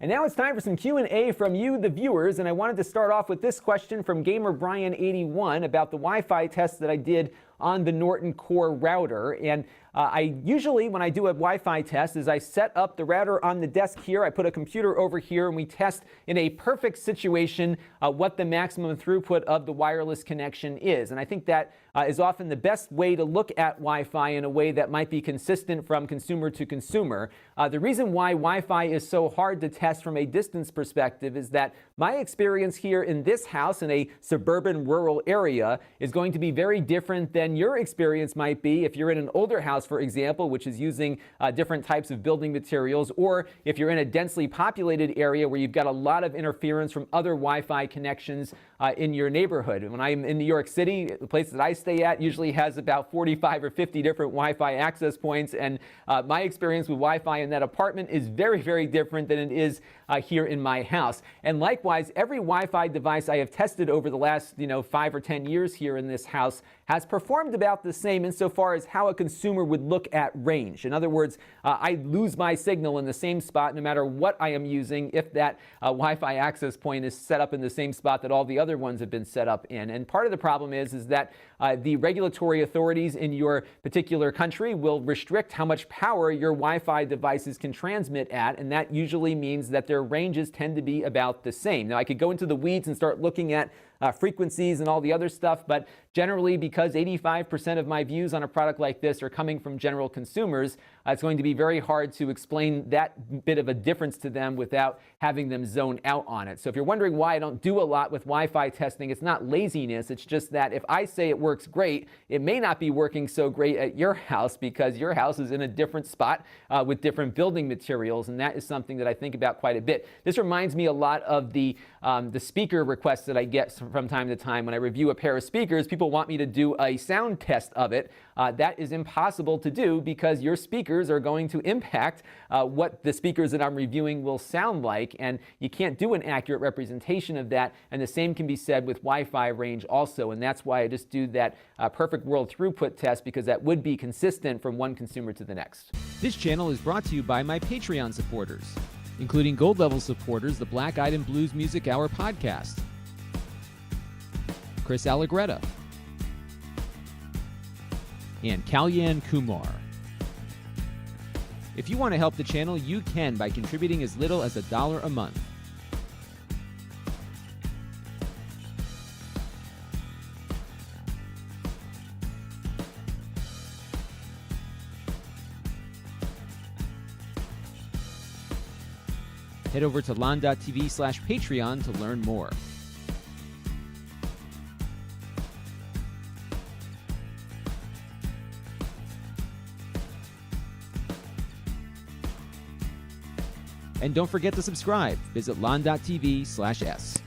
And now it's time for some Q&A from you, the viewers, and I wanted to start off with this question from Gamer Brian81 about the Wi-Fi test that I did on the Norton Core router. And I usually, when I do a Wi-Fi test, is I set up the router on the desk here, I put a computer over here, and we test in a perfect situation what the maximum throughput of the wireless connection is. And I think that is often the best way to look at Wi-Fi in a way that might be consistent from consumer to consumer. The reason why Wi-Fi is so hard to test from a distance perspective is that my experience here in this house in a suburban rural area is going to be very different than your experience might be if you're in an older house, for example, which is using different types of building materials, or if you're in a densely populated area where you've got a lot of interference from other Wi-Fi connections in your neighborhood. When I'm in New York City, the place that I stay at usually has about 45 or 50 different Wi-Fi access points, and my experience with Wi-Fi in that apartment is very, very different than it is here in my house. And likewise, every Wi-Fi device I have tested over the last 5 or 10 years here in this house has performed about the same insofar as how a consumer would look at range. In other words, I lose my signal in the same spot no matter what I am using if that Wi-Fi access point is set up in the same spot that all the other ones have been set up in. And part of the problem is that the regulatory authorities in your particular country will restrict how much power your Wi-Fi devices can transmit at, and that usually means that their ranges tend to be about the same. Now, I could go into the weeds and start looking at frequencies and all the other stuff, but generally, because 85% of my views on a product like this are coming from general consumers, it's going to be very hard to explain that bit of a difference to them without having them zone out on it. So if you're wondering why I don't do a lot with Wi-Fi testing, it's not laziness. It's just that if I say it works great, it may not be working so great at your house because your house is in a different spot with different building materials, and that is something that I think about quite a bit. This reminds me a lot of the speaker requests that I get from time to time. When I review a pair of speakers, people want me to do a sound test of it. That is impossible to do because your speakers are going to impact what the speakers that I'm reviewing will sound like, and you can't do an accurate representation of that, and the same can be said with Wi-Fi range also, and that's why I just do that perfect world throughput test, because that would be consistent from one consumer to the next. This channel is brought to you by my Patreon supporters, including gold level supporters, the Black Eyed and Blues Music Hour podcast, Chris Allegretta, and Kalyan Kumar. If you want to help the channel, you can by contributing as little as $1 a month. Head over to Lon.TV/Patreon to learn more. And don't forget to subscribe. Visit Lon.TV/S.